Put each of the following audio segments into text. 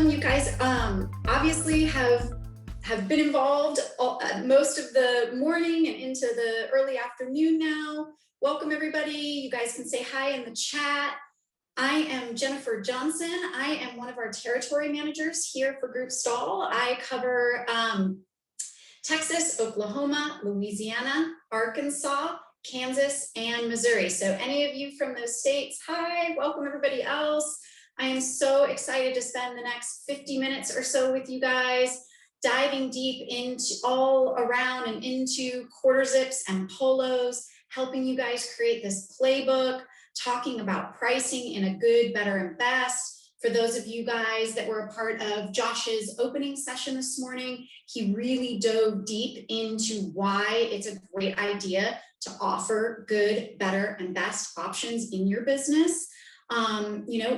welcome. You guys obviously have been involved most of the morning and into the early afternoon now. Welcome everybody. You guys can say hi in the chat. I am Jennifer Johnson. I am one of our territory managers here for Group Stahl. I cover Texas, Oklahoma, Louisiana, Arkansas, Kansas, and Missouri. So any of you from those states, hi, welcome everybody else. I am so excited to spend the next 50 minutes or so with you guys, diving deep into all around and into quarter zips and polos, helping you guys create this playbook, talking about pricing in a good, better, and best. For those of you guys that were a part of Josh's opening session this morning, he really dove deep into why it's a great idea to offer good, better, and best options in your business.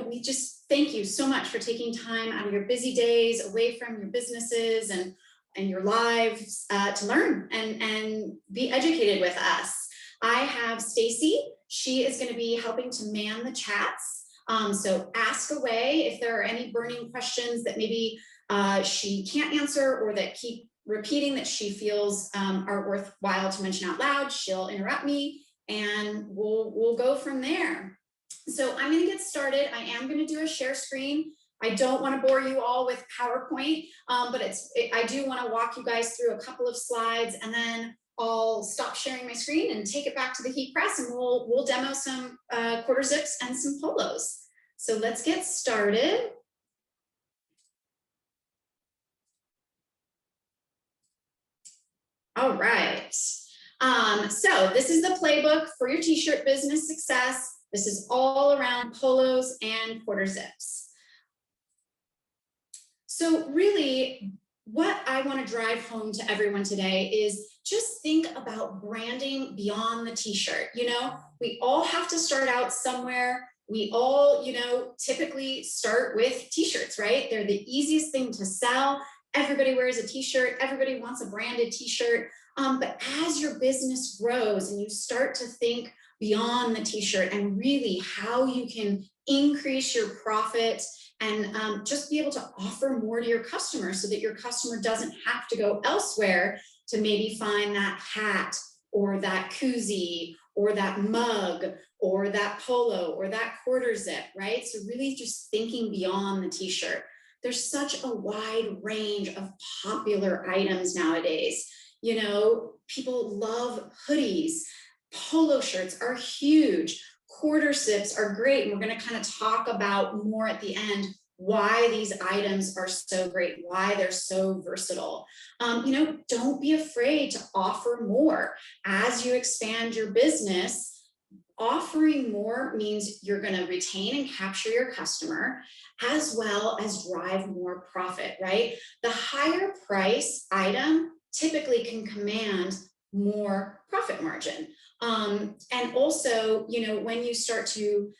We just thank you so much for taking time out of your busy days away from your businesses and your lives to learn and be educated with us. I have Stacy. She is going to be helping to man the chats. So ask away if there are any burning questions that maybe she can't answer or that keep repeating that she feels are worthwhile to mention out loud. She'll interrupt me and we'll go from there. So I'm going to get started. I am going to do a share screen. I don't want to bore you all with PowerPoint, but I do want to walk you guys through a couple of slides, and then I'll stop sharing my screen and take it back to the heat press, and we'll demo some quarter zips and some polos. So let's get started. All right. So this is the playbook for your t-shirt business success. This is all around polos and quarter zips. So really, what I want to drive home to everyone today is just think about branding beyond the t-shirt. We all have to start out somewhere. We all, typically start with t-shirts, right? They're the easiest thing to sell. Everybody wears a t-shirt. Everybody wants a branded t-shirt. But as your business grows and you start to think beyond the t-shirt and really how you can increase your profit and just be able to offer more to your customer so that your customer doesn't have to go elsewhere to maybe find that hat or that koozie or that mug or that polo or that quarter zip, right? So really just thinking beyond the t-shirt. There's such a wide range of popular items nowadays. People love hoodies. Polo shirts are huge. Quarter zips are great. And we're going to kind of talk about more at the end why these items are so great, why they're so versatile. Don't be afraid to offer more. As you expand your business, offering more means you're going to retain and capture your customer as well as drive more profit, right? The higher price item typically can command more profit margin. And also, when you start to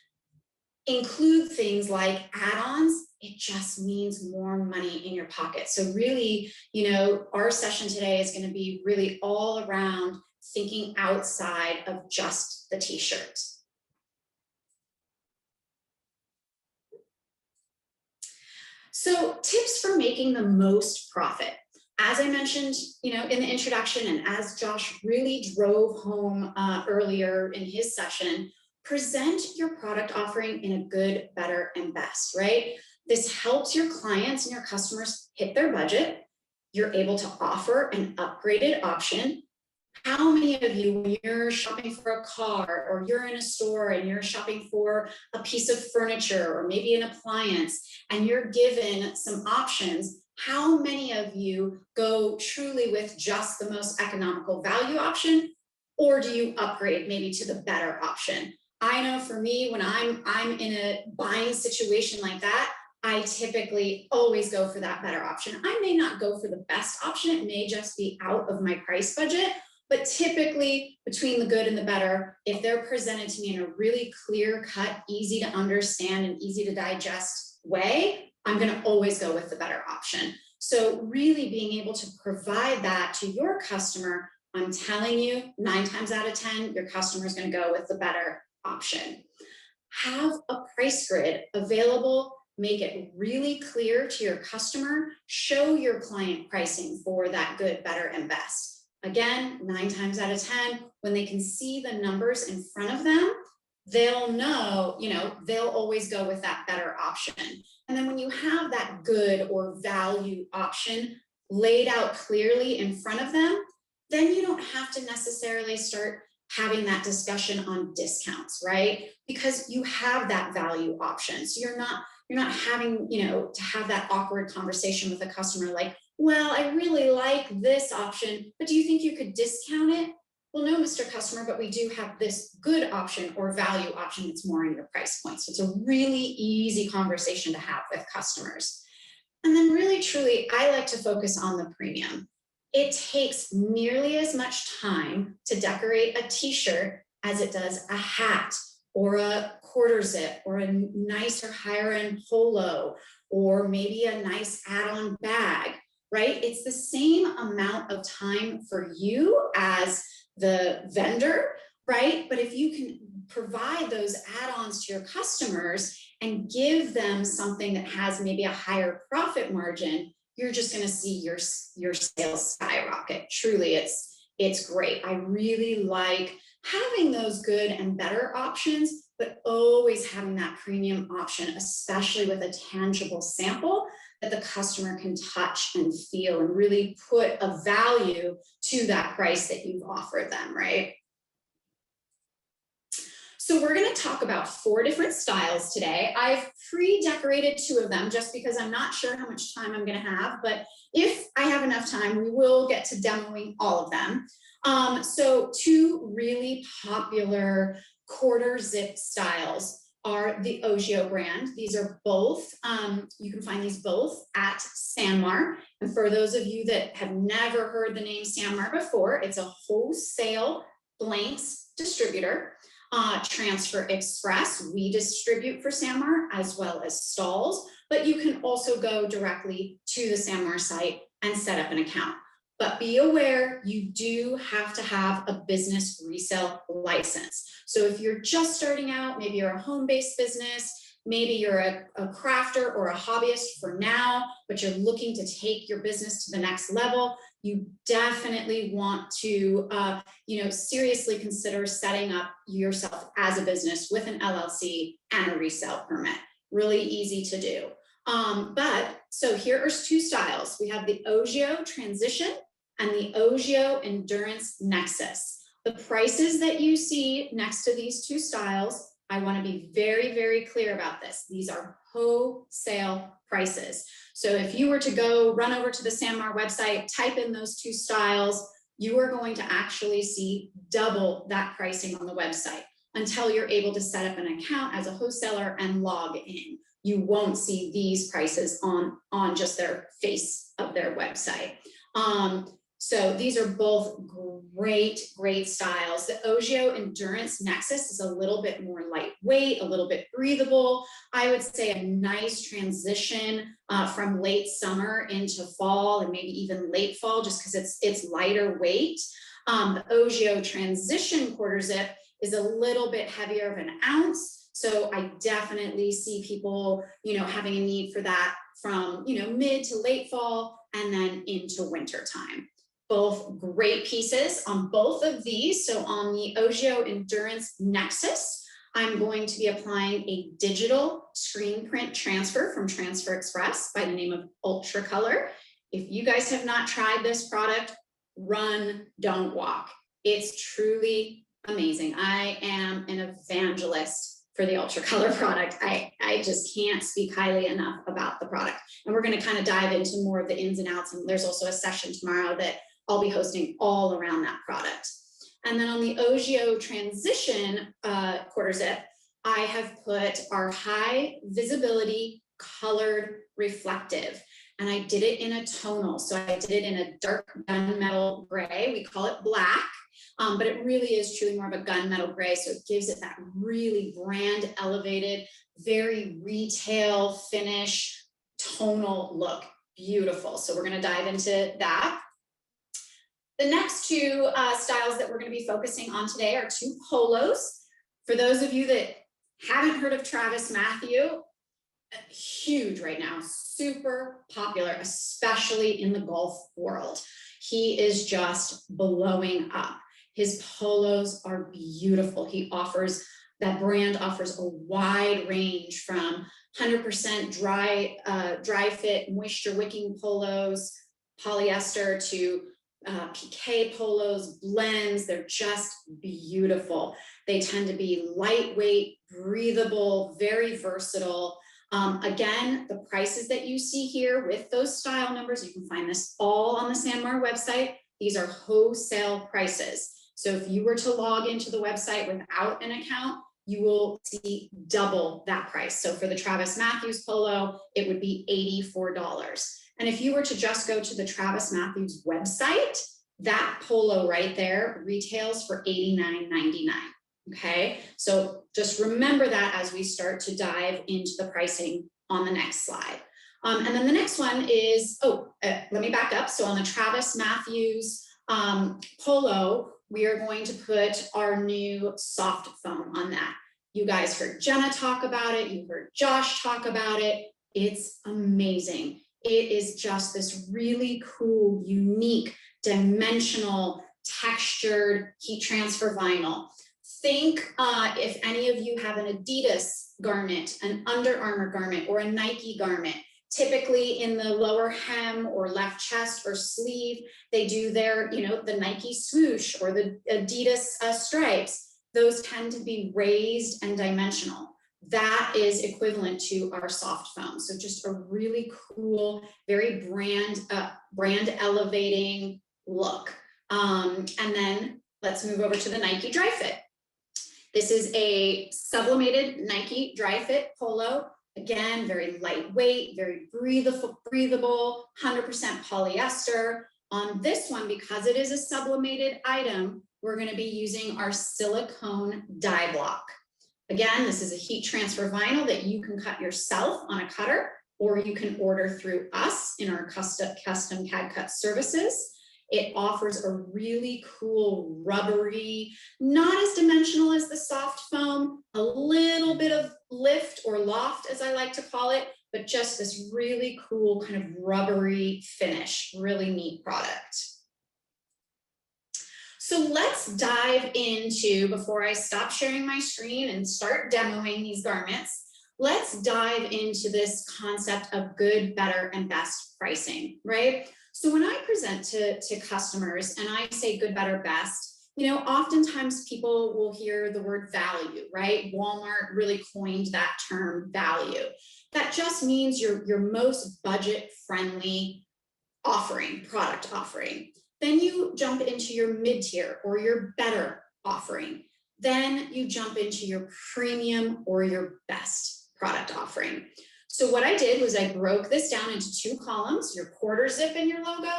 include things like add-ons, it just means more money in your pocket. So really, our session today is going to be really all around thinking outside of just the t-shirt. So tips for making the most profit. As I mentioned, in the introduction, and as Josh really drove home earlier in his session, present your product offering in a good, better, and best, right? This helps your clients and your customers hit their budget. You're able to offer an upgraded option. How many of you, when you're shopping for a car or you're in a store and you're shopping for a piece of furniture or maybe an appliance and you're given some options, how many of you go truly with just the most economical value option, or do you upgrade maybe to the better option? I know for me, when I'm in a buying situation like that, I typically always go for that better option. I may not go for the best option. It may just be out of my price budget, but typically between the good and the better, if they're presented to me in a really clear cut, easy to understand and easy to digest way, I'm going to always go with the better option. So really being able to provide that to your customer, I'm telling you, 9 times out of 10, your customer is going to go with the better option. Have a price grid available make it really clear to your customer, show your client pricing for that good, better, and best. Again, 9 times out of 10, when they can see the numbers in front of them, they'll know, they'll always go with that better option. And then when you have that good or value option laid out clearly in front of them, then you don't have to necessarily start having that discussion on discounts, right? Because you have that value option. So you're not having, to have that awkward conversation with a customer like, well, I really like this option, but do you think you could discount it? Well, no, Mr. Customer, but we do have this good option or value option that's more in your price point. So it's a really easy conversation to have with customers. And then really, truly, I like to focus on the premium. It takes nearly as much time to decorate a t-shirt as it does a hat or a quarter zip or a nicer higher end polo or maybe a nice add-on bag, right? It's the same amount of time for you as the vendor, right? But if you can provide those add-ons to your customers and give them something that has maybe a higher profit margin, you're just going to see your sales skyrocket. Truly, it's great. I really like having those good and better options, but always having that premium option, especially with a tangible sample that the customer can touch and feel and really put a value to that price that you've offered them, right? So we're going to talk about 4 different styles today. I've pre-decorated 2 of them just because I'm not sure how much time I'm going to have, but if I have enough time, we will get to demoing all of them. So 2 really popular quarter zip styles are the Ogio brand. These are both, you can find these both at Sanmar. And for those of you that have never heard the name Sanmar before, it's a wholesale blanks distributor. Transfer Express, we distribute for Sanmar as well as Stahls, but you can also go directly to the Sanmar site and set up an account. But be aware, you do have to have a business resale license. So if you're just starting out, maybe you're a home-based business, maybe you're a crafter or a hobbyist for now, but you're looking to take your business to the next level, you definitely want to, seriously consider setting up yourself as a business with an LLC and a resale permit. Really easy to do. So here are 2 styles. We have the Ogio Transition and the Ogio Endurance Nexus. The prices that you see next to these 2 styles, I want to be very, very clear about this. These are wholesale prices. So if you were to go run over to the Sanmar website, type in those 2 styles, you are going to actually see double that pricing on the website until you're able to set up an account as a wholesaler and log in. You won't see these prices on just their face of their website. So these are both great styles. The Ogio Endurance Nexus is a little bit more lightweight, a little bit breathable. I would say a nice transition from late summer into fall and maybe even late fall, just because it's lighter weight. The Ogio Transition quarter zip is a little bit heavier of an ounce. So I definitely see people, having a need for that from, mid to late fall and then into winter time. Both great pieces on both of these. So on the Ogio Endurance Nexus, I'm going to be applying a digital screen print transfer from Transfer Express by the name of Ultra Color. If you guys have not tried this product, run, don't walk. It's truly amazing. I am an evangelist for the Ultra Color product. I just can't speak highly enough about the product. And we're going to kind of dive into more of the ins and outs. And there's also a session tomorrow that I'll be hosting all around that product. And then on the Ogio Transition quarter zip, I have put our high visibility colored reflective. And I did it in a tonal. So I did it in a dark gunmetal gray. We call it black, but it really is truly more of a gunmetal gray. So it gives it that really brand elevated, very retail finish, tonal look. Beautiful. So we're going to dive into that. The next 2 styles that we're going to be focusing on today are 2 polos. For those of you that haven't heard of Travis Matthew, huge right now, super popular, especially in the golf world. He is just blowing up. His polos are beautiful. That brand offers a wide range from 100% dry fit, moisture wicking polos, polyester, to PK polos, blends. They're just beautiful. They tend to be lightweight, breathable, very versatile. Again, the prices that you see here with those style numbers, you can find this all on the Sanmar website. These are wholesale prices. So if you were to log into the website without an account, you will see double that price. So for the Travis Matthews polo, it would be $84. And if you were to just go to the Travis Matthews website, that polo right there retails for $89.99. Okay, so just remember that as we start to dive into the pricing on the next slide. And then the next one is, let me back up. So on the Travis Matthews polo, we are going to put our new soft foam on that. You guys heard Jenna talk about it. You heard Josh talk about it. It's amazing. It is just this really cool, unique, dimensional, textured heat transfer vinyl. Think if any of you have an Adidas garment, an Under Armour garment, or a Nike garment. Typically in the lower hem or left chest or sleeve, they do their, the Nike swoosh or the Adidas stripes. Those tend to be raised and dimensional. That is equivalent to our soft foam. So just a really cool, very brand elevating look. And then let's move over to the Nike Dry Fit. This is a sublimated Nike Dry Fit polo. Again, very lightweight, very breathable, 100% polyester. On this one, because it is a sublimated item, we're going to be using our silicone dye block. Again, this is a heat transfer vinyl that you can cut yourself on a cutter, or you can order through us in our custom CAD cut services. It offers a really cool, rubbery, not as dimensional as the soft foam, a little bit of lift or loft, as I like to call it, but just this really cool kind of rubbery finish, really neat product. So let's dive into, before I stop sharing my screen and start demoing these garments, let's dive into this concept of good, better, and best pricing, right? So when I present to customers and I say good, better, best, oftentimes people will hear the word value, right? Walmart really coined that term, value. That just means your most budget-friendly product offering. Then you jump into your mid-tier or your better offering. Then you jump into your premium or your best product offering. So what I did was I broke this down into two columns, your quarter zip and your logo,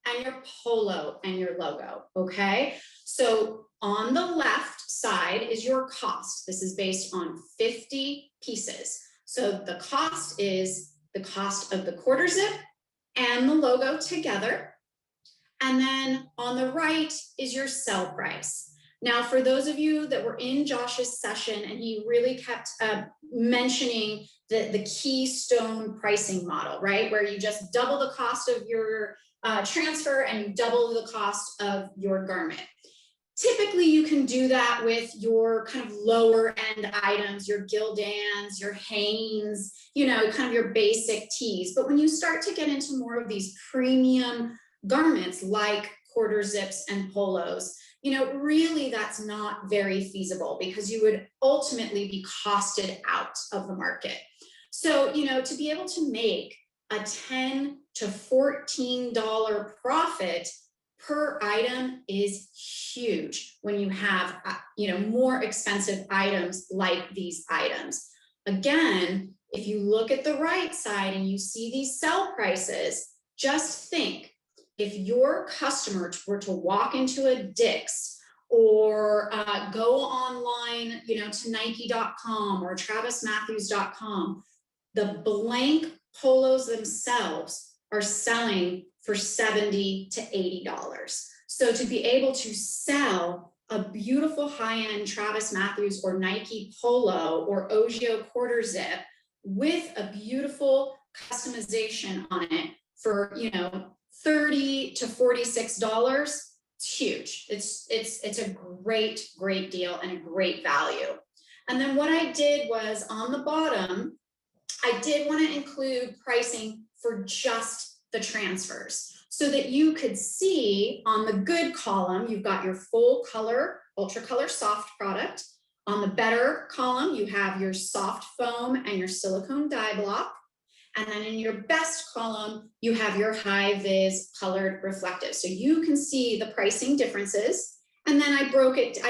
and your polo and your logo, okay? So on the left side is your cost. This is based on 50 pieces. So the cost is the cost of the quarter zip and the logo together. And then on the right is your sell price. Now, for those of you that were in Josh's session, and he really kept mentioning the keystone pricing model, right? Where you just double the cost of your transfer and you double the cost of your garment. Typically, you can do that with your kind of lower end items, your Gildans, your Hanes, kind of your basic tees. But when you start to get into more of these premium garments like quarter zips and polos, really that's not very feasible because you would ultimately be costed out of the market. So, to be able to make a $10 to $14 profit per item is huge when you have, more expensive items like these items. Again, if you look at the right side and you see these sell prices, just think, if your customer were to walk into a Dick's or go online, to Nike.com or TravisMatthews.com, the blank polos themselves are selling for $70 to $80. So to be able to sell a beautiful high-end Travis Matthews or Nike polo or Ogio quarter zip with a beautiful customization on it for, you know, $30 to $46. It's huge. It's a great deal and a great value. And then what I did was on the bottom, I did want to include pricing for just the transfers so that you could see on the good column, you've got your full color, ultra color soft product. On the better column, you have your soft foam and your silicone dye block. And then in your best column, you have your high vis colored reflective. So you can see the pricing differences. And then I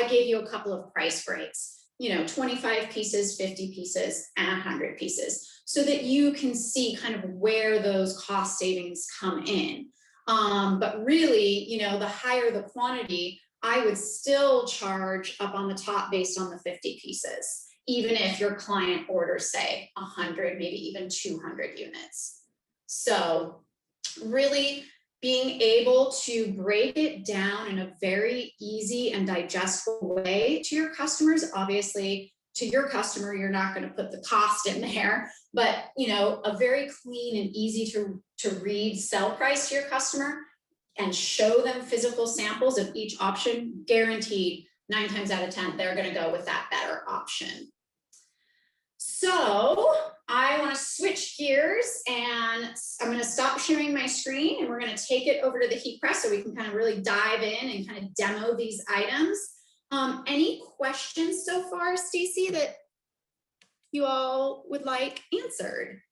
gave you a couple of price breaks, you know, 25 pieces, 50 pieces, and 100 pieces, so that you can see kind of where those cost savings come in. But really, you know, the higher the quantity, I would still charge up on the top based on the 50 pieces, even if your client orders, say, 100, maybe even 200 units. So really being able to break it down in a very easy and digestible way to your customers. Obviously, to your customer, you're not going to put the cost in there, but you know, a very clean and easy to read sell price to your customer and show them physical samples of each option, guaranteed 9 times out of 10, they're going to go with that better option. So I want to switch gears and I'm going to stop sharing my screen and we're going to take it over to the heat press so we can kind of really dive in and kind of demo these items. Any questions so far, Stacy, that you all would like answered?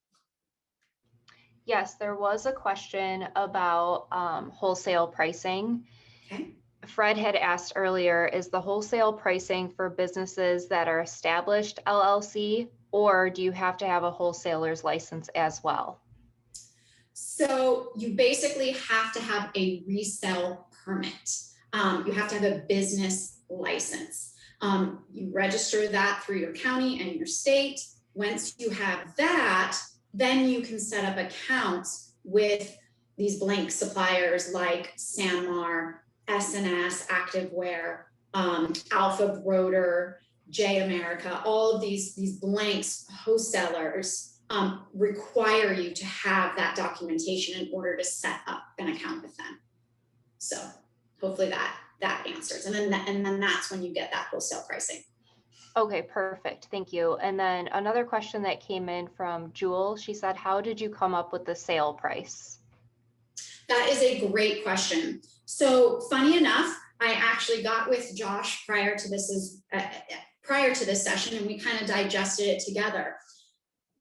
Yes, there was a question about wholesale pricing. Okay. Fred had asked earlier, is the wholesale pricing for businesses that are established LLC, or do you have to have a wholesaler's license as well? So you basically have to have a resale permit. You have to have a business license. You register that through your county and your state. Once you have that, then you can set up accounts with these blank suppliers like Sanmar, SNS, Activewear, Alpha Broder, J America. All of these blanks wholesalers require you to have that documentation in order to set up an account with them. So hopefully that answers. And then that's when you get that wholesale pricing. Okay, perfect. Thank you. And then another question that came in from Jewel. She said, how did you come up with the sale price? That is a great question. So funny enough, I actually got with Josh prior to this session, and we kind of digested it together.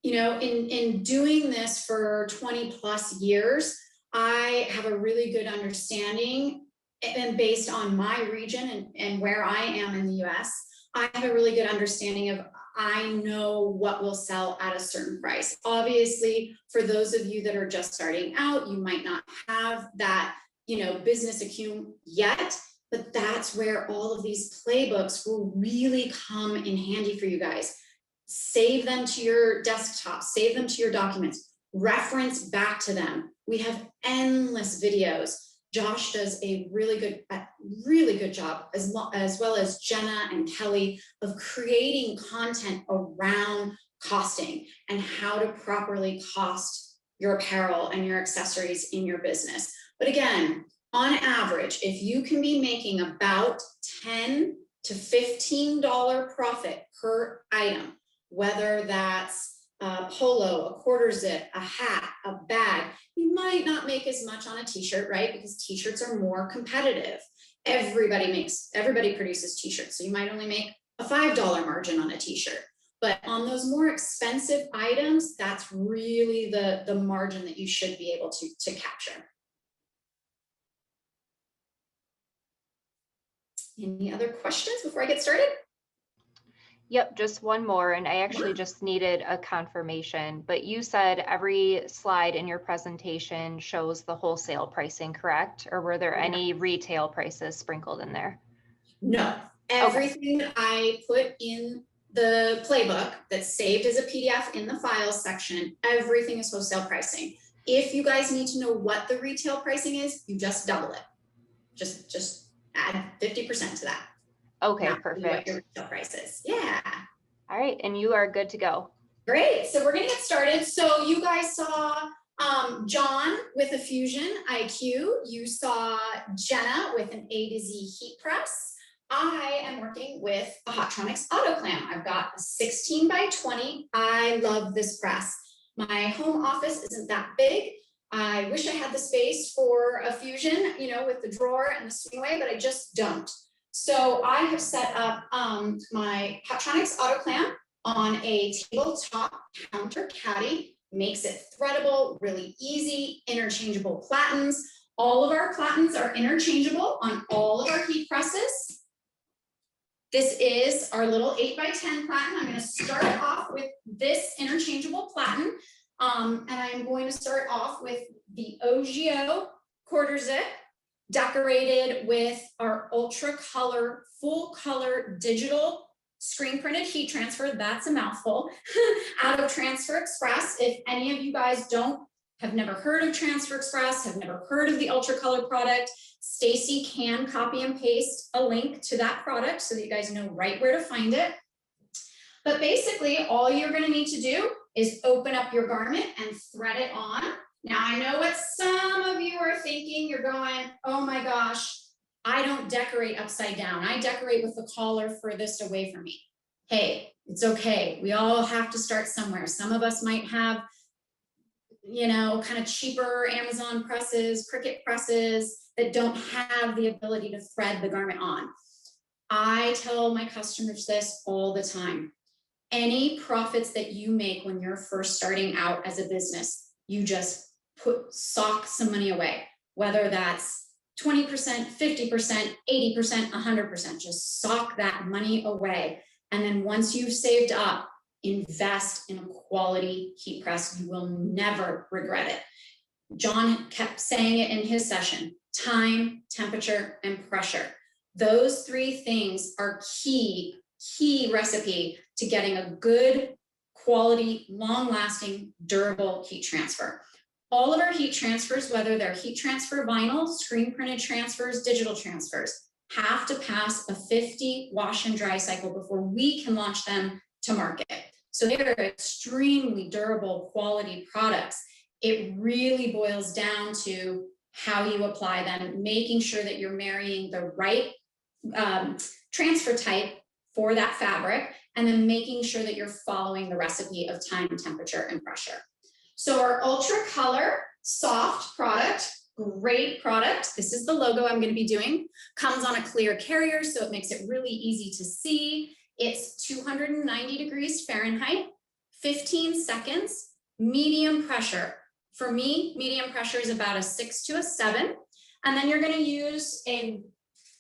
You know, in doing this for 20 plus years, I have a really good understanding, and based on my region and where I am in the US, I have a really good understanding of, I know what will sell at a certain price. Obviously, for those of you that are just starting out, you might not have that, you know, business acumen yet, but that's where all of these playbooks will really come in handy for you guys. Save them to your desktop, save them to your documents, reference back to them. We have endless videos. Josh does a really good job, as well as Jenna and Kelly, of creating content around costing and how to properly cost your apparel and your accessories in your business. But again, on average, if you can be making about $10 to $15 profit per item, whether that's a polo, a quarter zip, a hat, a bag, you might not make as much on a t-shirt, right? Because t-shirts are more competitive. Everybody produces t-shirts. So you might only make a $5 margin on a t-shirt. But on those more expensive items, that's really the margin that you should be able to capture. Any other questions before I get started? Yep, just one more, and I actually just needed a confirmation, but you said every slide in your presentation shows the wholesale pricing, correct? Or were there any retail prices sprinkled in there? No, everything that I put in the playbook that's saved as a PDF in the files section, everything is wholesale pricing. If you guys need to know what the retail pricing is, you just double it. Just add 50% to that. Okay, Not perfect. what your retail price is. Yeah. All right, and you are good to go. Great, so we're gonna get started. So you guys saw John with a Fusion IQ. You saw Jenna with an A to Z heat press. I am working with a Hotronix auto clamp. I've got a 16 by 20. I love this press. My home office isn't that big. I wish I had the space for a Fusion, you know, with the drawer and the swingaway, but I just don't. So I have set up my Hotronix auto clamp on a tabletop counter caddy, makes it threadable, really easy, interchangeable platens. All of our platens are interchangeable on all of our heat presses. This is our little 8 by 10 platen. I'm going to start off with this interchangeable platen. And I'm going to start off with the OGO quarter zip, decorated with our ultra color, full color digital screen printed heat transfer. That's a mouthful. Out of Transfer Express. If any of you guys have never heard of Transfer Express, have never heard of the ultra color product, Stacy can copy and paste a link to that product so that you guys know right where to find it. But basically, all you're going to need to do is open up your garment and thread it on. Now, I know what some of you are thinking. You're going, oh my gosh, I don't decorate upside down. I decorate with the collar furthest away from me. Hey, it's okay. We all have to start somewhere. Some of us might have, you know, kind of cheaper Amazon presses, Cricut presses that don't have the ability to thread the garment on. I tell my customers this all the time. Any profits that you make when you're first starting out as a business, you just sock some money away, whether that's 20%, 50%, 80%, 100%, just sock that money away. And then once you've saved up, invest in a quality heat press. You will never regret it. John kept saying it in his session: time, temperature, and pressure. Those three things are key recipe to getting a good quality, long-lasting, durable heat transfer. All of our heat transfers, whether they're heat transfer vinyl, screen printed transfers, digital transfers, have to pass a 50 wash and dry cycle before we can launch them to market. So they're extremely durable quality products. It really boils down to how you apply them, making sure that you're marrying the right transfer type for that fabric, and then making sure that you're following the recipe of time, temperature, and pressure. So our Ultra Color Soft product, great product. This is the logo I'm going to be doing. Comes on a clear carrier, so it makes it really easy to see. It's 290 degrees Fahrenheit, 15 seconds, medium pressure. For me, medium pressure is about a 6 to a 7. And then you're going to use a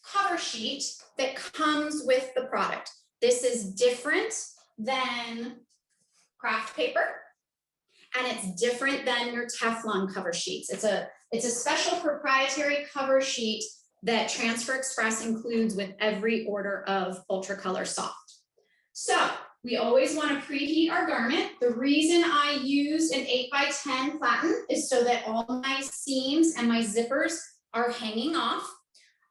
cover sheet that comes with the product. This is different than craft paper, and it's different than your Teflon cover sheets. It's a special proprietary cover sheet that Transfer Express includes with every order of Ultra Color Soft. So we always want to preheat our garment. The reason I use an 8 by 10 platen is so that all my seams and my zippers are hanging off.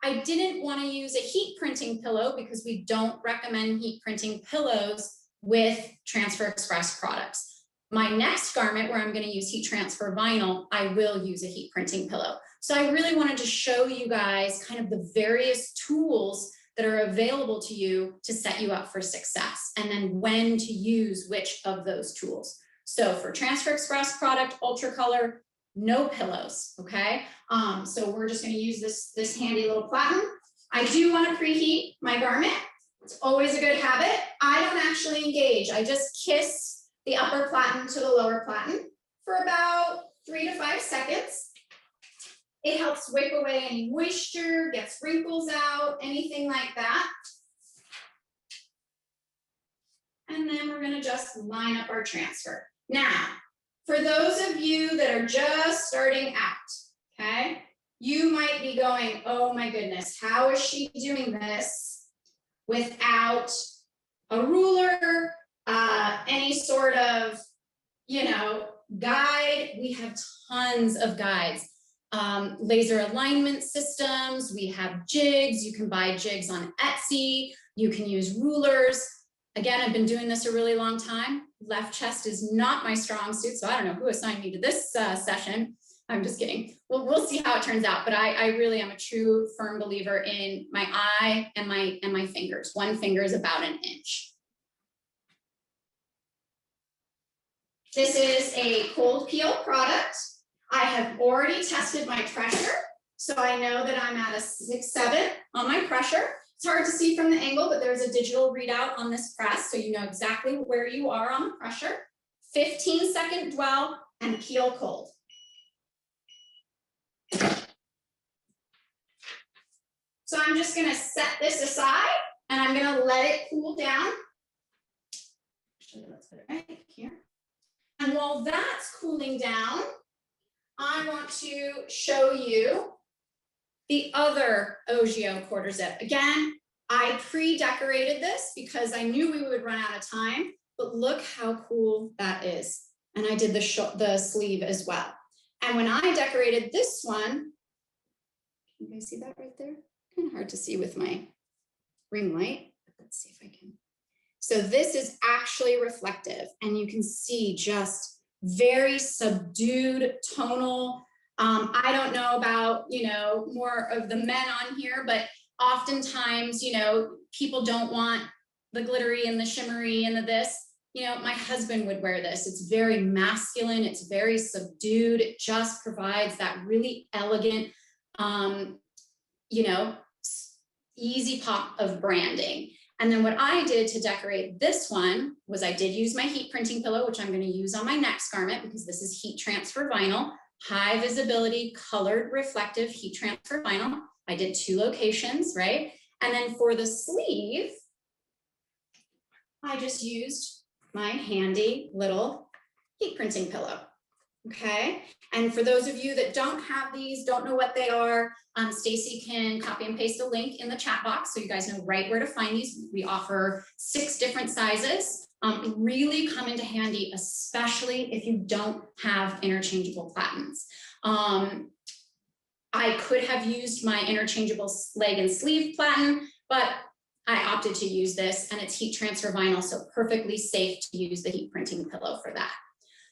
I didn't want to use a heat printing pillow because we don't recommend heat printing pillows with Transfer Express products. My next garment where I'm going to use heat transfer vinyl, I will use a heat printing pillow. So I really wanted to show you guys kind of the various tools that are available to you to set you up for success, and then when to use which of those tools. So for Transfer Express product, Ultra Color, no pillows, okay? So we're just going to use this handy little platen. I do want to preheat my garment. It's always a good habit. I don't actually engage. I just kiss the upper platen to the lower platen for about 3 to 5 seconds. It helps wipe away any moisture, gets wrinkles out, anything like that. And then we're going to just line up our transfer. Now, for those of you that are just starting out, okay, you might be going, oh my goodness, how is she doing this without a ruler, any sort of, guide? We have tons of guides. Laser alignment systems, we have jigs. You can buy jigs on Etsy. You can use rulers. Again, I've been doing this a really long time. Left chest is not my strong suit, so I don't know who assigned me to this session. I'm just kidding. Well, we'll see how it turns out, but I really am a true firm believer in my eye and my fingers. One finger is about an inch. This is a cold peel product. I have already tested my pressure, so I know that I'm at a 6.7 on my pressure. It's hard to see from the angle, but there's a digital readout on this press, so you know exactly where you are on the pressure. 15-second dwell and peel cold. So I'm just gonna set this aside and I'm gonna let it cool down. Let's put it right here. And while that's cooling down, I want to show you the other Ogio quarter zip. Again, I pre-decorated this because I knew we would run out of time, but look how cool that is. And I did the sleeve as well. And when I decorated this one, you guys see that right there? Kind of hard to see with my ring light. Let's see if I can. So this is actually reflective, and you can see just very subdued tonal. I don't know about, more of the men on here, but oftentimes, people don't want the glittery and the shimmery and the this. My husband would wear this. It's very masculine. It's very subdued. It just provides that really elegant, easy pop of branding. And then what I did to decorate this one was I did use my heat printing pillow, which I'm going to use on my next garment because this is heat transfer vinyl, high visibility, colored, reflective heat transfer vinyl. I did 2 locations, right? And then for the sleeve, I just used my handy little heat printing pillow. Okay, and for those of you that don't have these, don't know what they are, Stacy can copy and paste a link in the chat box so you guys know right where to find these. We offer 6 different sizes. Really come into handy, especially if you don't have interchangeable platens. I could have used my interchangeable leg and sleeve platen, but I opted to use this, and it's heat transfer vinyl, so perfectly safe to use the heat printing pillow for that.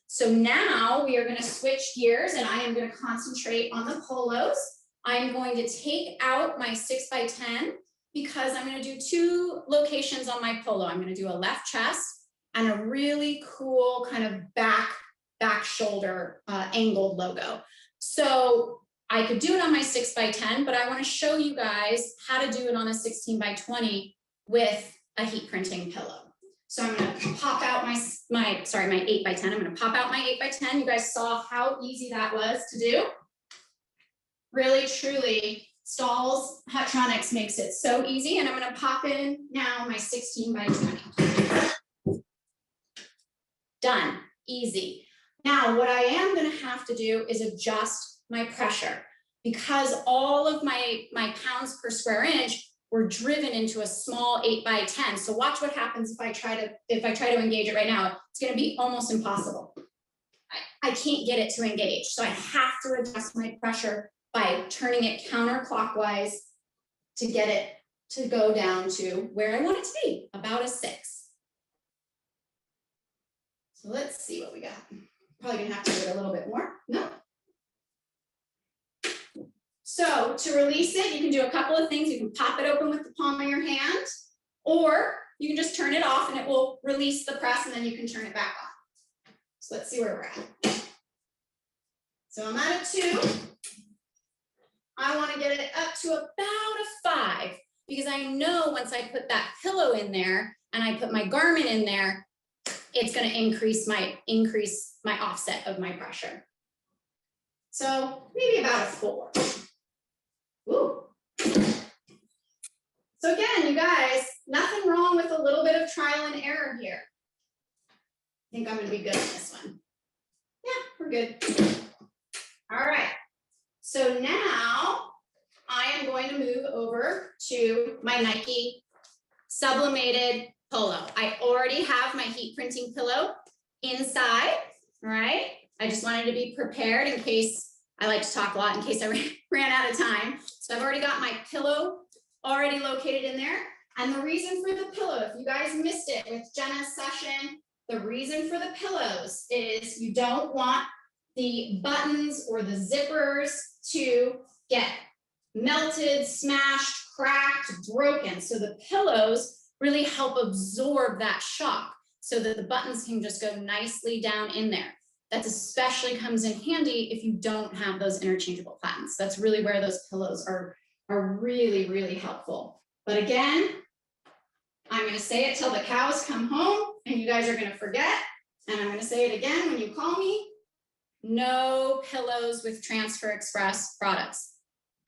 So now we are going to switch gears, and I am going to concentrate on the polos. I'm going to take out my 6x10 because I'm going to do 2 locations on my polo. I'm going to do a left chest and a really cool kind of back shoulder angled logo. So I could do it on my 6x10, but I want to show you guys how to do it on a 16x20 with a heat printing pillow. So I'm going to pop out my 8x10. I'm going to pop out my 8x10. You guys saw how easy that was to do. Really, truly, Stahls Hottronics makes it so easy. And I'm going to pop in now my 16x20. Done. Easy. Now, what I am going to have to do is adjust my pressure because all of my pounds per square inch were driven into a small 8x10. So watch what happens if I try to engage it right now. It's going to be almost impossible. I can't get it to engage. So I have to adjust my pressure by turning it counterclockwise to get it to go down to where I want it to be, about a 6. So let's see what we got. Probably gonna have to do it a little bit more. No. So to release it, you can do a couple of things. You can pop it open with the palm of your hand, or you can just turn it off and it will release the press, and then you can turn it back on. So let's see where we're at. So I'm at a 2. I want to get it up to about a 5 because I know once I put that pillow in there and I put my garment in there, it's going to increase my offset of my pressure. So maybe about a 4. Ooh. So again, you guys, nothing wrong with a little bit of trial and error here. I think I'm going to be good on this one. Yeah, we're good. All right. So now I am going to move over to my Nike sublimated polo. I already have my heat printing pillow inside, all right? I just wanted to be prepared in case, I like to talk a lot in case I ran out of time. So I've already got my pillow already located in there. And the reason for the pillow, if you guys missed it with Jenna's session, the reason for the pillows is you don't want the buttons or the zippers to get melted, smashed, cracked, broken. So the pillows really help absorb that shock so that the buttons can just go nicely down in there. That especially comes in handy if you don't have those interchangeable buttons. That's really where those pillows are really, really helpful. But again, I'm going to say it till the cows come home and you guys are going to forget. And I'm going to say it again when you call me. No pillows with Transfer Express products.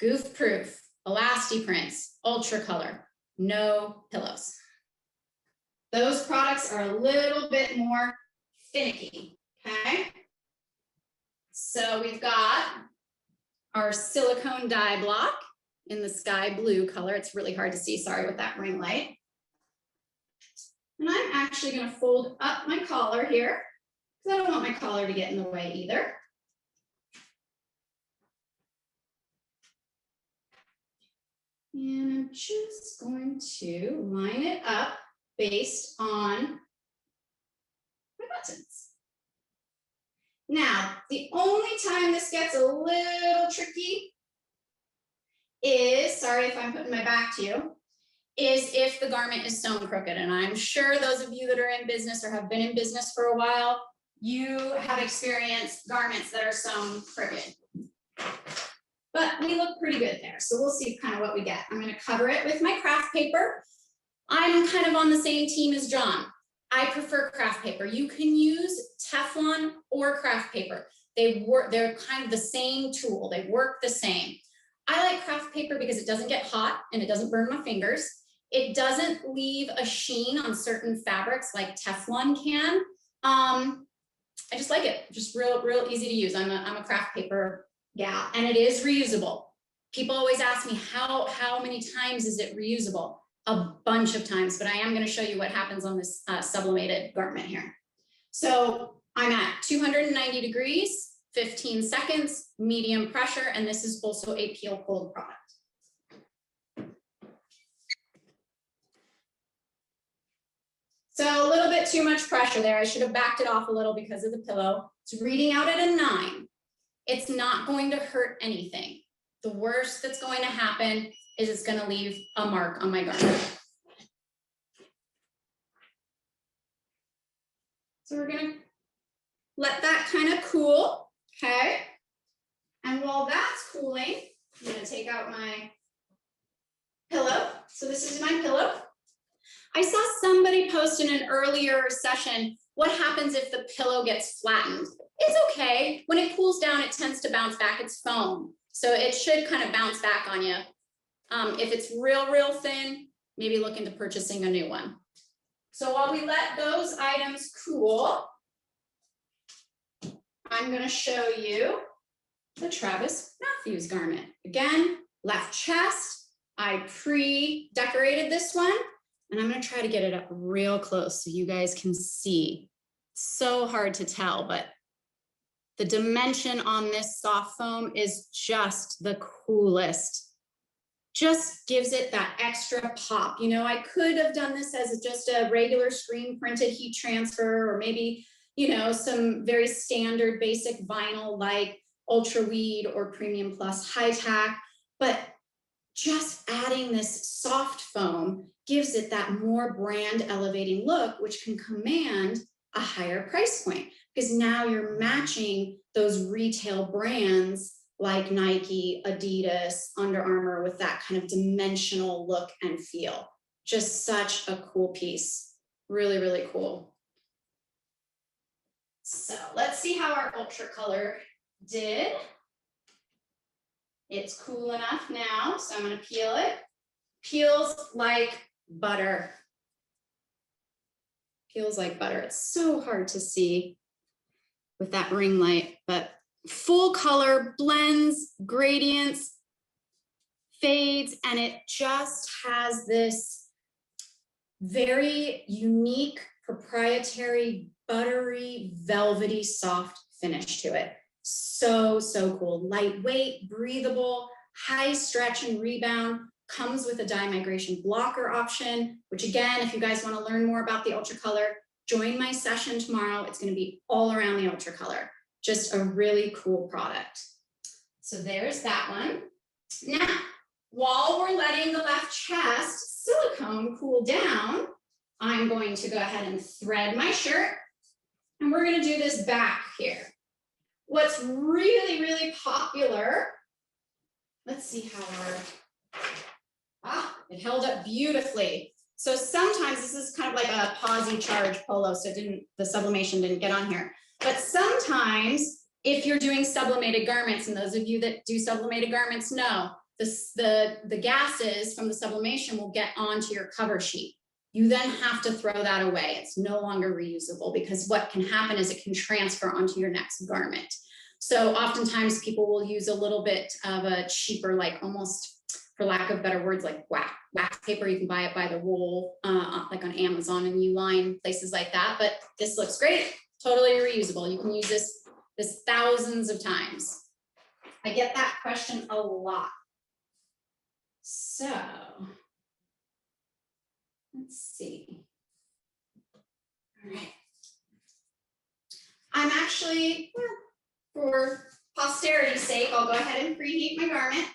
Goof Proof, Elasti Prints, Ultra Color, no pillows. Those products are a little bit more finicky, okay? So we've got our silicone dye block in the sky blue color. It's really hard to see, sorry, with that ring light. And I'm actually going to fold up my collar here because I don't want my collar to get in the way either. And I'm just going to line it up based on my buttons. Now, the only time this gets a little tricky is, sorry if I'm putting my back to you, is if the garment is sewn crooked. And I'm sure those of you that are in business or have been in business for a while, you have experienced garments that are sewn crooked. But we look pretty good there. So we'll see kind of what we get. I'm going to cover it with my craft paper. I'm kind of on the same team as John. I prefer craft paper. You can use Teflon or craft paper. They're kind of the same tool. They work the same. I like craft paper because it doesn't get hot and it doesn't burn my fingers. It doesn't leave a sheen on certain fabrics like Teflon can. I just like it. Just real easy to use. I'm a craft paper gal, and it is reusable. People always ask me how many times is it reusable? A bunch of times, but I am going to show you what happens on this sublimated garment here. So I'm at 290 degrees, 15 seconds, medium pressure, and this is also a peel cold product. So a little bit too much pressure there. I should have backed it off a little because of the pillow. It's reading out at a 9. It's not going to hurt anything. The worst that's going to happen is it's going to leave a mark on my garment. So we're going to let that kind of cool, okay? And while that's cooling, I'm going to take out my pillow. So this is my pillow. I saw somebody post in an earlier session, what happens if the pillow gets flattened? It's okay. When it cools down, it tends to bounce back. It's foam. So it should kind of bounce back on you. If it's real thin, maybe look into purchasing a new one. So while we let those items cool, I'm going to show you the Travis Matthews garment. Again, left chest. I pre-decorated this one, and I'm going to try to get it up real close so you guys can see. It's so hard to tell, but the dimension on this soft foam is just the coolest. Just gives it that extra pop. You know, I could have done this as just a regular screen printed heat transfer, or maybe, you know, some very standard basic vinyl like Ultra Weed or Premium Plus High Tack, but just adding this soft foam gives it that more brand elevating look, which can command a higher price point, because now you're matching those retail brands like Nike, Adidas, Under Armour with that kind of dimensional look and feel. Just such a cool piece. Really cool. So let's see how our Ultra Color did. It's cool enough now, so I'm going to peel it. Peels like butter. Peels like butter. It's so hard to see with that ring light, but full color, blends, gradients, fades, and it just has this very unique, proprietary, buttery, velvety, soft finish to it. So cool. Lightweight, breathable, high stretch and rebound. comes with a dye migration blocker option, which again, if you guys want to learn more about the ultra color, join my session tomorrow. It's going to be all around the ultra color. Just a really cool product. So there's that one. Now, while we're letting the left chest silicone cool down, I'm going to go ahead and thread my shirt, and we're going to do this back here. What's really, really popular, let's see how it held up beautifully. So sometimes this is kind of like a posy charge polo, so the sublimation didn't get on here. But sometimes if you're doing sublimated garments, and those of you that do sublimated garments know, the gases from the sublimation will get onto your cover sheet. You then have to throw that away. It's no longer reusable, because what can happen is it can transfer onto your next garment. So oftentimes people will use a little bit of a cheaper, like almost, for lack of better words, like wax paper. You can buy it by the roll, like on Amazon and Uline, places like that. But this looks great, totally reusable. You can use this thousands of times. I get that question a lot. So let's see. All right. I'm actually, for posterity's sake, I'll go ahead and preheat my garment.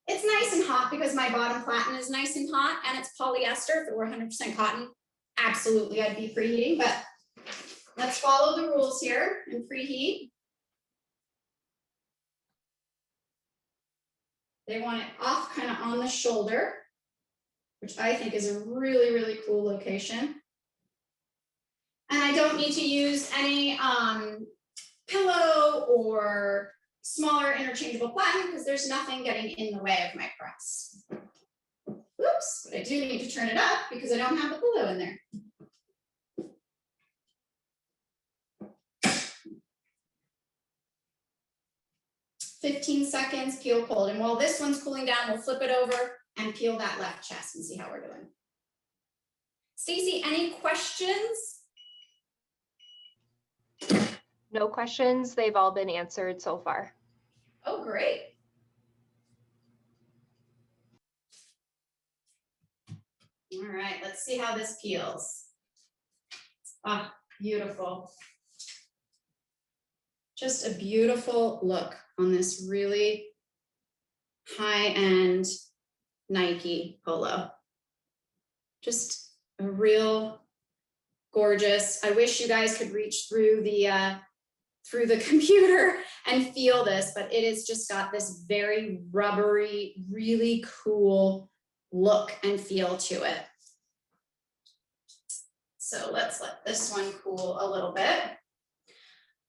It's nice and hot because my bottom platen is nice and hot, and it's polyester. If it were 100% cotton, absolutely I'd be preheating, but let's follow the rules here and preheat. They want it off kind of on the shoulder, which I think is a really, really cool location. And I don't need to use any pillow or smaller interchangeable platen, because there's nothing getting in the way of my press. Oops, but I do need to turn it up because I don't have the pillow in there. "15 seconds, peel cold." And while this one's cooling down, we'll flip it over and peel that left chest and see how we're doing. Stacy, any questions? No questions. They've all been answered so far. Oh, great. All right, let's see how this peels. Ah, beautiful. Just a beautiful look on this really high-end Nike polo. Just a real gorgeous. I wish you guys could reach through the computer and feel this, but it has just got this very rubbery, really cool look and feel to it. So let's let this one cool a little bit.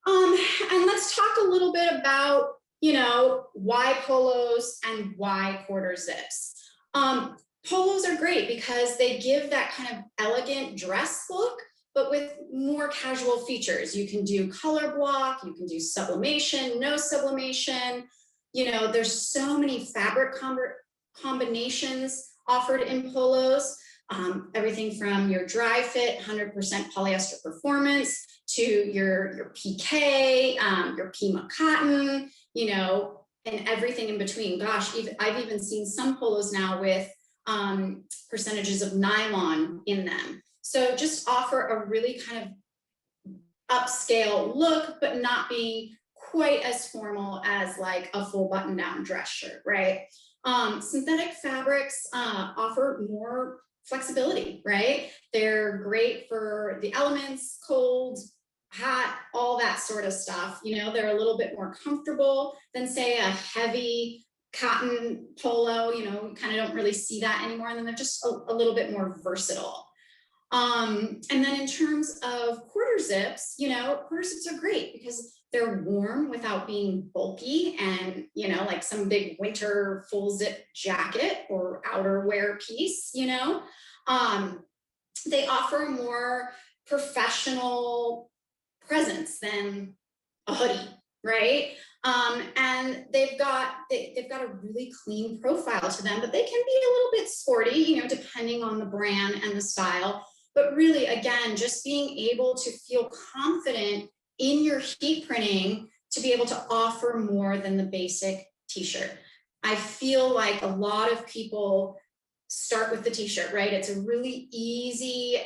And let's talk a little bit about, why polos and why quarter zips. Polos are great because they give that kind of elegant dress look, but with more casual features. You can do color block, you can do sublimation, no sublimation. There's so many fabric combinations offered in polos. Everything from your dry fit, 100% polyester performance, to your PK, your Pima cotton, and everything in between. Gosh, I've even seen some polos now with percentages of nylon in them. So just offer a really kind of upscale look, but not being quite as formal as like a full button down dress shirt, right? Synthetic fabrics offer more flexibility, right? They're great for the elements, cold, hot, all that sort of stuff. They're a little bit more comfortable than, say, a heavy cotton polo. You kind of don't really see that anymore. And then they're just a little bit more versatile. And then in terms of quarter zips, quarter zips are great because they're warm without being bulky and, like some big winter full zip jacket or outerwear piece, they offer more professional presence than a hoodie, right? And they've got a really clean profile to them, but they can be a little bit sporty, depending on the brand and the style. But really, again, just being able to feel confident in your heat printing to be able to offer more than the basic t-shirt. I feel like a lot of people start with the t-shirt, right? It's a really easy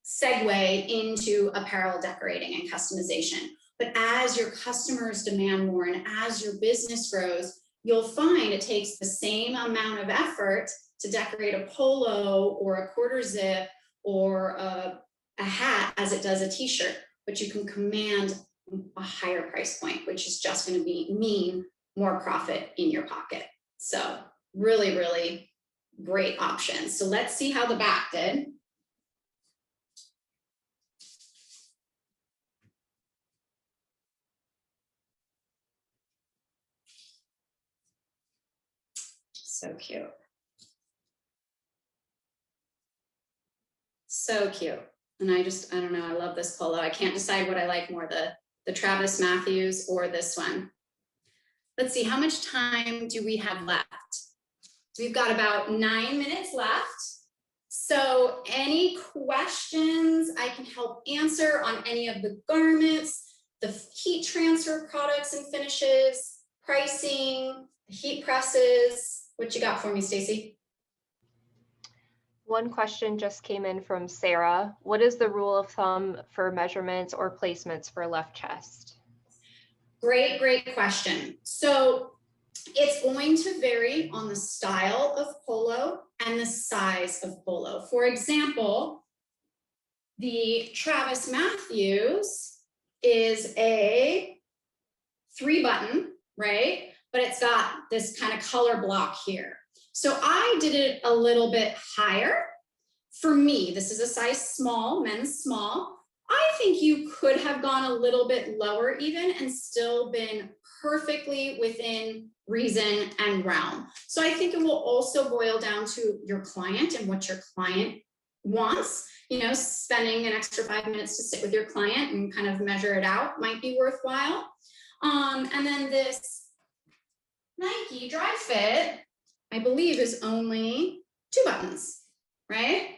segue into apparel decorating and customization. But as your customers demand more and as your business grows, you'll find it takes the same amount of effort to decorate a polo or a quarter zip or a hat as it does a t-shirt, but you can command a higher price point, which is just going to mean more profit in your pocket. So really, really great options. So let's see how the back did. So cute. So cute. And I don't know, I love this polo. I can't decide what I like more, the Travis Matthews or this one. Let's see, how much time do we have left? We've got about 9 minutes left. So any questions I can help answer on any of the garments, the heat transfer products and finishes, pricing, heat presses? What you got for me, Stacy? One question just came in from Sarah. What is the rule of thumb for measurements or placements for left chest? Great, great question. So it's going to vary on the style of polo and the size of polo. For example, the Travis Matthews is a 3-button, right? But it's got this kind of color block here. So I did it a little bit higher. For me, this is a size small, men's small. I think you could have gone a little bit lower even and still been perfectly within reason and realm. So I think it will also boil down to your client and what your client wants. You know, spending an extra 5 minutes to sit with your client and kind of measure it out might be worthwhile. And then this Nike Dry Fit, I believe, is only 2 buttons, right?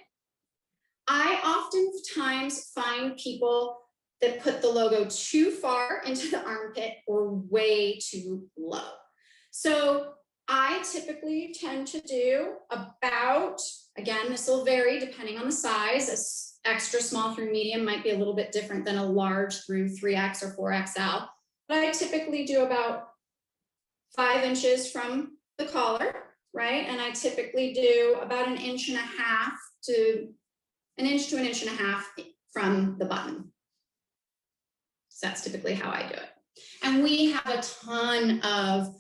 I oftentimes find people that put the logo too far into the armpit or way too low. So I typically tend to do about, again, this will vary depending on the size. A extra small through medium might be a little bit different than a large through 3X or 4XL. But I typically do about 5 inches from the collar, right? And I typically do about 1.5 inches to 1.5 inches from the button. So that's typically how I do it. And we have a ton of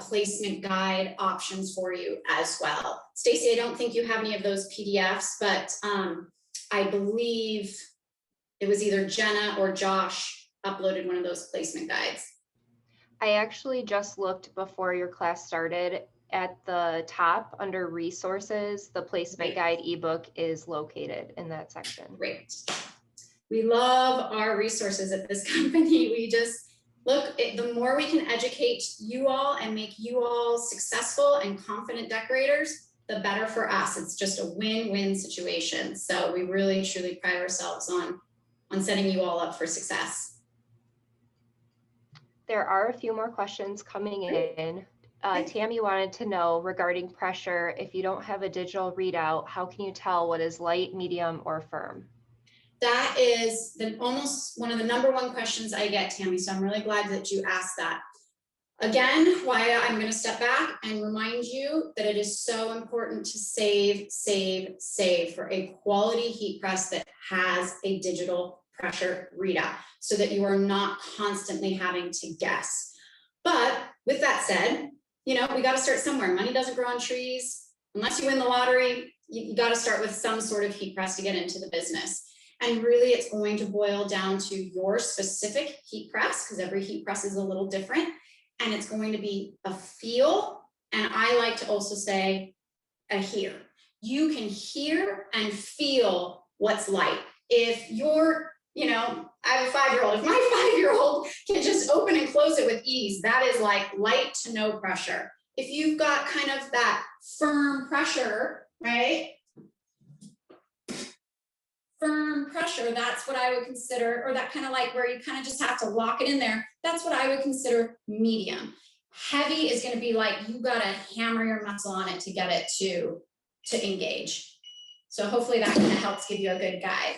placement guide options for you as well. Stacy, I don't think you have any of those PDFs, but I believe it was either Jenna or Josh uploaded one of those placement guides. I actually just looked before your class started. At the top under resources, the placement guide ebook is located in that section. Great. We love our resources at this company. We just look, the more we can educate you all and make you all successful and confident decorators, the better for us. It's just a win-win situation. So we really truly pride ourselves on setting you all up for success. There are a few more questions coming in. Tammy wanted to know regarding pressure, if you don't have a digital readout, how can you tell what is light, medium, or firm? That is almost one of the #1 questions I get, Tammy. So I'm really glad that you asked that. Again, why I'm going to step back and remind you that it is so important to save for a quality heat press that has a digital pressure readout so that you are not constantly having to guess. But with that said, you know, we got to start somewhere. Money doesn't grow on trees. Unless you win the lottery, you got to start with some sort of heat press to get into the business. And really, it's going to boil down to your specific heat press, because every heat press is a little different. And it's going to be a feel. And I like to also say a hear. You can hear and feel what's light. If you're, you know, I have a 5-year-old. If my 5-year-old can just open and close it with ease, that is like light to no pressure. If you've got kind of that firm pressure, right? Firm pressure, that's what I would consider, or that kind of like where you kind of just have to lock it in there. That's what I would consider medium. Heavy is going to be like you got to hammer your muscle on it to get it to engage. So hopefully that kind of helps give you a good guide.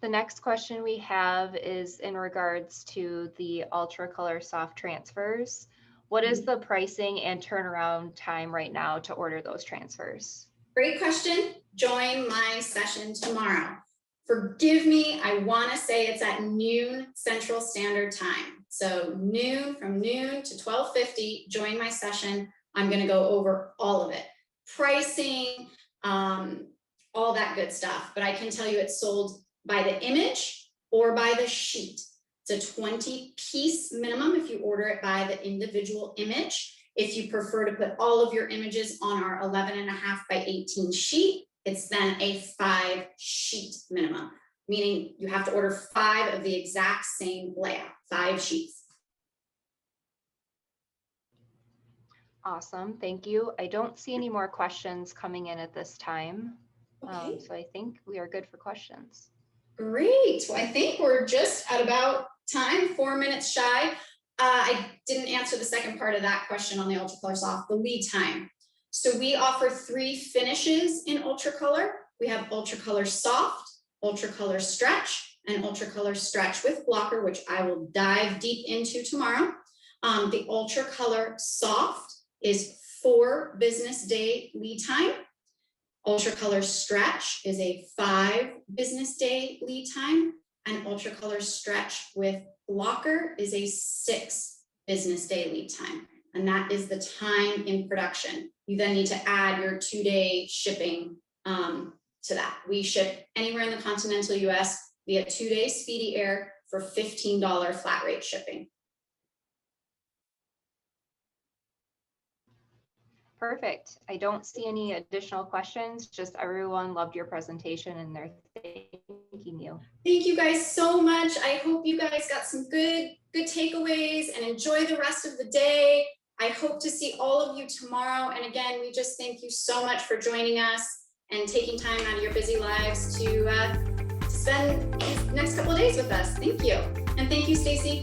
The next question we have is in regards to the Ultra Color Soft transfers. What is the pricing and turnaround time right now to order those transfers? Great question. Join my session tomorrow. Forgive me, I want to say it's at noon Central Standard Time. So from noon to 12:50, join my session. I'm going to go over all of it. Pricing, all that good stuff. But I can tell you it's sold by the image or by the sheet. It's a 20-piece minimum if you order it by the individual image. If you prefer to put all of your images on our 11.5 by 18 sheet, it's then a 5-sheet minimum, meaning you have to order 5 of the exact same layout, 5 sheets. Awesome, thank you. I don't see any more questions coming in at this time. Okay. So I think we are good for questions. Great. Well, I think we're just at about time, 4 minutes shy. I didn't answer the second part of that question on the Ultra Color Soft, the lead time. So we offer 3 finishes in Ultra Color. We have Ultra Color Soft, Ultra Color Stretch, and Ultra Color Stretch with blocker, which I will dive deep into tomorrow. The Ultra Color Soft is 4 business day lead time. Ultra Color Stretch is a 5 business day lead time, and Ultra Color Stretch with blocker is a 6 business day lead time. And that is the time in production. You then need to add your 2-day shipping to that. We ship anywhere in the continental US via 2-day Speedy Air for $15 flat rate shipping. Perfect. I don't see any additional questions. Just everyone loved your presentation and they're thanking you. Thank you guys so much. I hope you guys got some good takeaways and enjoy the rest of the day. I hope to see all of you tomorrow. And again, we just thank you so much for joining us and taking time out of your busy lives to spend these next couple of days with us. Thank you. And thank you, Stacy.